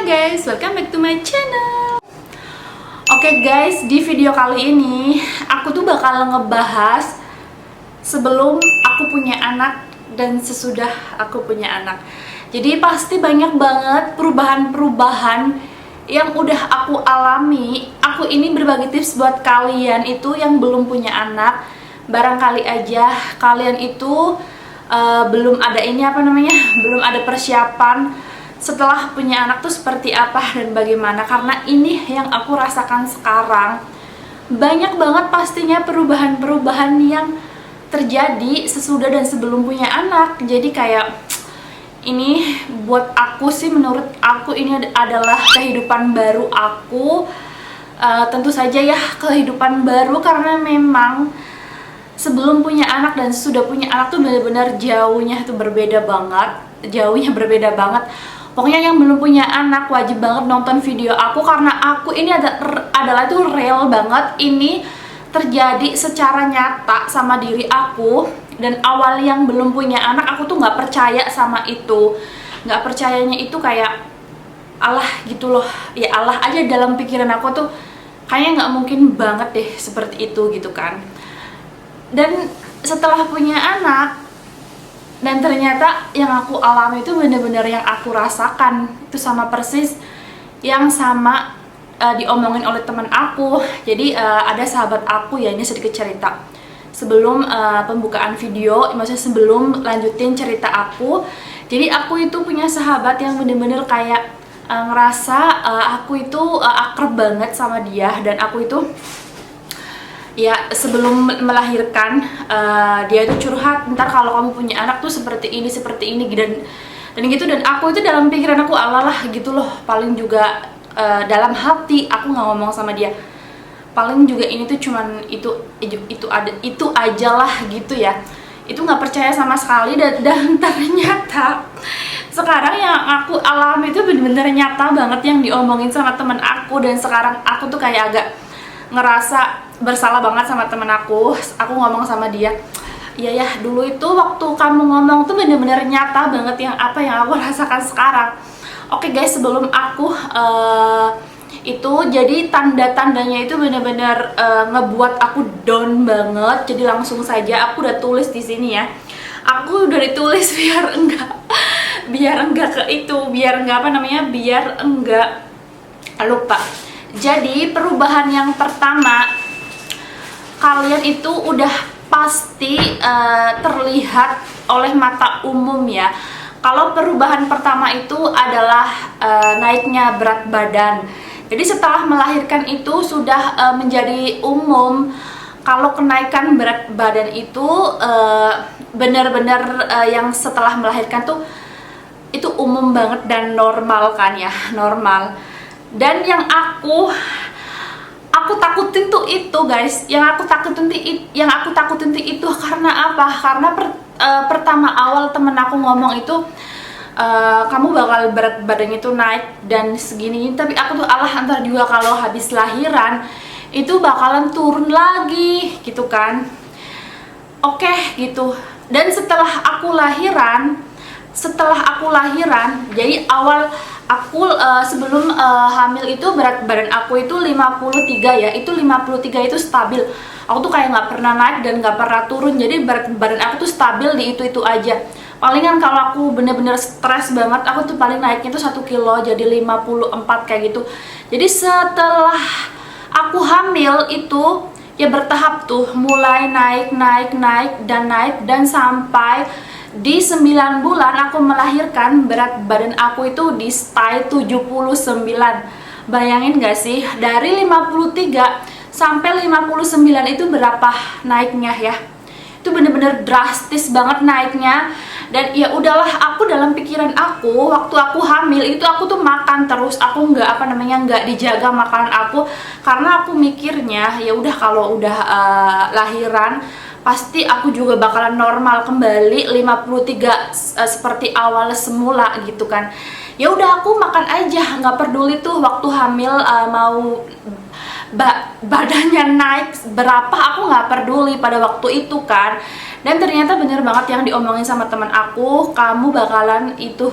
guys, welcome back to my channel. Oke guys, di video kali ini aku tuh bakal ngebahas sebelum aku punya anak dan sesudah aku punya anak. Jadi pasti banyak banget perubahan-perubahan yang udah aku alami. Aku ini berbagi tips buat kalian itu yang belum punya anak. Barangkali aja kalian itu belum ada belum ada persiapan setelah punya anak tuh seperti apa dan bagaimana, karena ini yang aku rasakan sekarang. Banyak banget pastinya perubahan-perubahan yang terjadi sesudah dan sebelum punya anak. Jadi kayak ini buat aku sih, menurut aku ini adalah kehidupan baru aku. Tentu saja ya kehidupan baru karena memang sebelum punya anak dan sudah punya anak tuh benar-benar jauhnya tuh berbeda banget. Pokoknya yang belum punya anak wajib banget nonton video aku, karena aku ini adalah tuh real banget. Ini terjadi secara nyata sama diri aku. Dan awal yang belum punya anak aku tuh nggak percaya sama itu. Nggak percayanya itu kayak Allah gitu loh. Ya Allah aja dalam pikiran aku tuh kayaknya nggak mungkin banget deh seperti itu gitu kan. Dan setelah punya anak, dan ternyata yang aku alami itu benar-benar yang aku rasakan itu sama persis yang sama diomongin oleh teman aku. Jadi ada sahabat aku ya, ini sedikit cerita sebelum pembukaan video, maksudnya sebelum lanjutin cerita aku. Jadi aku itu punya sahabat yang benar-benar kayak ngerasa aku itu akrab banget sama dia, dan aku itu ya sebelum melahirkan dia itu curhat, ntar kalau kamu punya anak tuh seperti ini dan gitu. Dan aku itu dalam pikiran aku alalah gitu loh, paling juga dalam hati aku nggak ngomong sama dia, paling juga ini tuh cuman itu aja lah gitu ya. Itu nggak percaya sama sekali, dan ternyata sekarang yang aku alami itu bener-bener nyata banget yang diomongin sama temen aku. Dan sekarang aku tuh kayak agak ngerasa bersalah banget sama temen aku. Aku ngomong sama dia, iya ya dulu itu waktu kamu ngomong tuh bener-bener nyata banget yang apa yang aku rasakan sekarang. Oke guys, sebelum aku itu jadi tanda-tandanya itu bener-bener ngebuat aku down banget. Jadi langsung saja aku udah tulis di sini ya. Aku udah ditulis biar enggak lupa. Jadi perubahan yang pertama, kalian itu udah pasti terlihat oleh mata umum ya. Kalau perubahan pertama itu adalah naiknya berat badan. Jadi setelah melahirkan itu sudah menjadi umum kalau kenaikan berat badan itu benar-benar yang setelah melahirkan tuh itu umum banget dan normal kan ya, normal. Dan yang aku takutin tuh itu guys, yang aku takutin tuh itu karena apa? Karena pertama awal temen aku ngomong itu kamu bakal berat badannya tuh naik dan segini, tapi aku tuh antar juga kalau habis lahiran itu bakalan turun lagi gitu kan. Oke gitu. Dan setelah aku lahiran, jadi awal aku sebelum hamil itu berat badan aku itu 53 ya. Itu 53 itu stabil. Aku tuh kayak nggak pernah naik dan nggak pernah turun. Jadi berat badan aku tuh stabil di itu aja. Palingan kalau aku bener-bener stres banget, aku tuh paling naiknya tuh 1 kilo jadi 54 kayak gitu. Jadi setelah aku hamil itu ya bertahap tuh, mulai naik dan sampai di 9 bulan aku melahirkan, berat badan aku itu di stay 79. Bayangin gak sih, dari 53 sampai 59 itu berapa naiknya ya? Itu bener-bener drastis banget naiknya. Dan ya udahlah, aku dalam pikiran aku waktu aku hamil itu aku tuh makan terus, aku nggak dijaga makanan aku, karena aku mikirnya ya udah kalau udah lahiran pasti aku juga bakalan normal kembali 53 seperti awal semula gitu kan. Ya udah aku makan aja, nggak peduli tuh waktu hamil mau badannya naik berapa, aku nggak peduli pada waktu itu kan. Dan ternyata bener banget yang diomongin sama teman aku, kamu bakalan itu,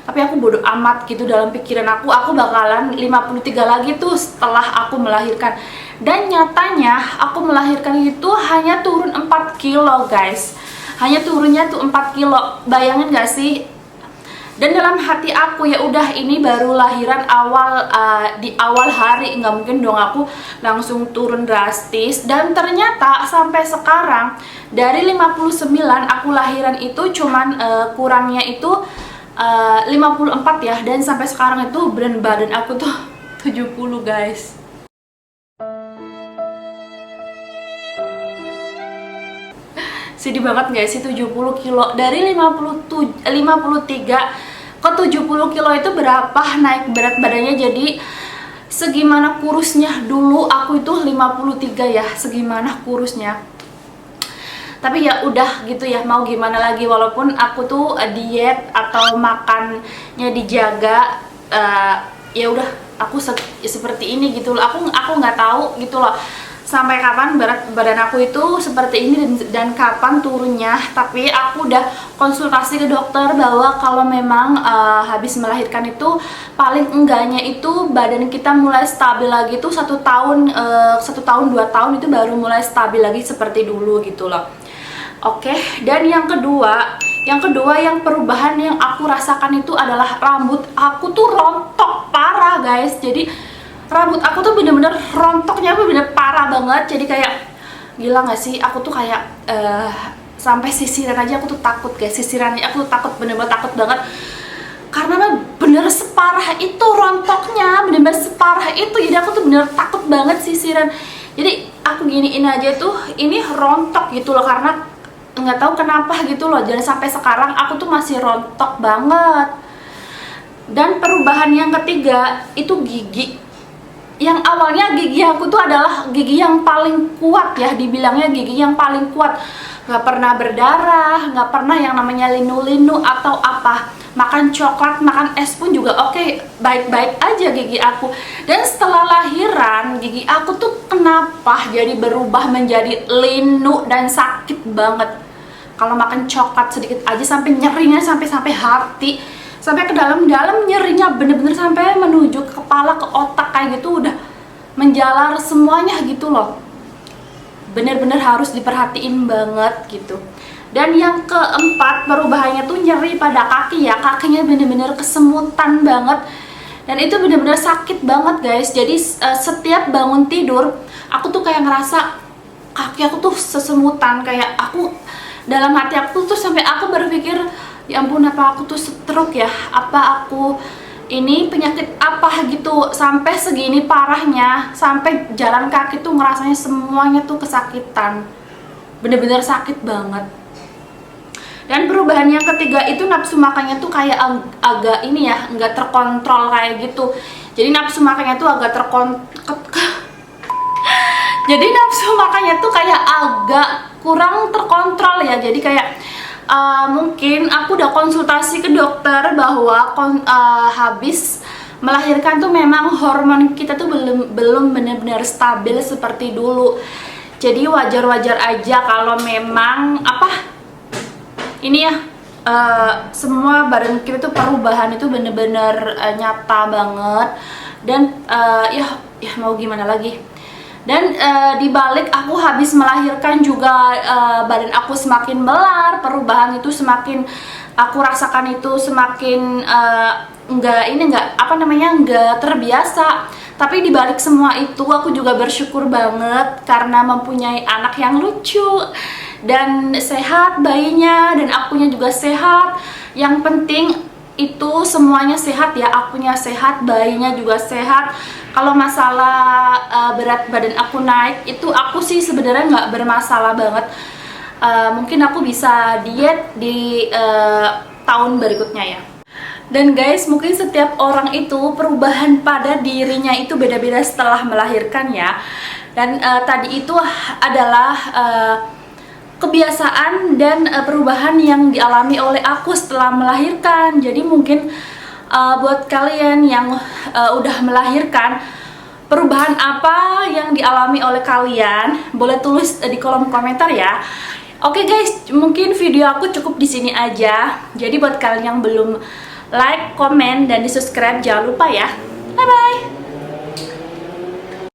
tapi aku bodoh amat gitu dalam pikiran aku bakalan 53 lagi tuh setelah aku melahirkan. Dan nyatanya aku melahirkan itu hanya turun 4 kilo guys, hanya turunnya tuh 4 kilo, bayangin gak sih? Dan dalam hati aku, ya udah ini baru lahiran di awal hari, nggak mungkin dong aku langsung turun drastis. Dan ternyata sampai sekarang dari 59 aku lahiran itu cuman kurangnya itu 54 ya, dan sampai sekarang itu berat badan aku tuh 70 guys. Sedih banget gak sih? 70 kilo dari 53 ke 70 kilo itu berapa naik berat badannya. Jadi segimana kurusnya dulu aku itu 53 ya, segimana kurusnya. Tapi ya udah gitu ya, mau gimana lagi, walaupun aku tuh diet atau makannya dijaga, ya udah aku seperti ini gitu loh. Aku nggak tahu gitu loh sampai kapan berat badan aku itu seperti ini dan kapan turunnya. Tapi aku udah konsultasi ke dokter bahwa kalau memang habis melahirkan itu paling enggaknya itu badan kita mulai stabil lagi tuh 1 tahun, 2 tahun itu baru mulai stabil lagi seperti dulu gitu loh. Oke, dan yang kedua yang perubahan yang aku rasakan itu adalah rambut aku tuh rontok parah guys. Jadi rambut aku tuh bener-bener rontoknya bener parah banget. Jadi kayak gila gak sih, aku tuh kayak sampai sisiran aja aku tuh takut guys. Sisirannya aku tuh takut, bener-bener takut banget, karena bener separah itu rontoknya, bener-bener separah itu. Jadi aku tuh bener takut banget sisiran. Jadi aku giniin aja tuh ini rontok gitu loh, karena nggak tahu kenapa gitu loh. Dan sampai sekarang aku tuh masih rontok banget. Dan perubahan yang ketiga itu gigi. Yang awalnya gigi aku tuh adalah gigi yang paling kuat ya, dibilangnya gigi yang paling kuat, nggak pernah berdarah, nggak pernah yang namanya linu-linu atau apa. Makan coklat, makan es pun juga oke, baik-baik aja gigi aku. Dan setelah lahiran gigi aku tuh kenapa jadi berubah menjadi linu dan sakit banget. Kalau makan coklat sedikit aja sampai nyerinya sampai hati, sampai ke dalam-dalam nyerinya, bener-bener sampai menuju ke kepala, ke otak kayak gitu, udah menjalar semuanya gitu loh. Bener-bener harus diperhatiin banget gitu. Dan yang keempat perubahannya tuh nyeri pada kaki ya, kakinya bener-bener kesemutan banget. Dan itu bener-bener sakit banget guys. Jadi setiap bangun tidur aku tuh kayak ngerasa kaki aku tuh sesemutan, kayak aku dalam hati aku tuh sampai aku berpikir, ya ampun, apa aku tuh stroke ya, apa aku ini penyakit apa gitu, sampai segini parahnya, sampai jalan kaki tuh ngerasanya semuanya tuh kesakitan, bener-bener sakit banget. Dan perubahan yang ketiga itu nafsu makannya tuh kayak agak ini ya, nggak terkontrol kayak gitu. Jadi nafsu makannya tuh agak jadi nafsu makannya tuh kayak agak kurang terkontrol ya. Jadi kayak mungkin aku udah konsultasi ke dokter bahwa habis melahirkan tuh memang hormon kita tuh belum benar-benar stabil seperti dulu. Jadi wajar-wajar aja kalau memang ini ya, semua badan kita tuh perubahan itu bener-bener nyata banget. Dan ya mau gimana lagi. Dan dibalik aku habis melahirkan juga badan aku semakin melar, perubahan itu semakin aku rasakan itu semakin nggak terbiasa. Tapi dibalik semua itu aku juga bersyukur banget karena mempunyai anak yang lucu dan sehat bayinya, dan akunya juga sehat. Yang penting itu semuanya sehat ya, akunya sehat, bayinya juga sehat. Kalau masalah berat badan aku naik itu aku sih sebenarnya nggak bermasalah banget. Mungkin aku bisa diet di tahun berikutnya ya. Dan guys, mungkin setiap orang itu perubahan pada dirinya itu beda-beda setelah melahirkan ya. Dan tadi itu adalah kebiasaan dan perubahan yang dialami oleh aku setelah melahirkan. Jadi mungkin buat kalian yang udah melahirkan, perubahan apa yang dialami oleh kalian, boleh tulis di kolom komentar ya. Oke guys, mungkin video aku cukup di sini aja. Jadi buat kalian yang belum like, komen, dan di subscribe jangan lupa ya. Bye bye.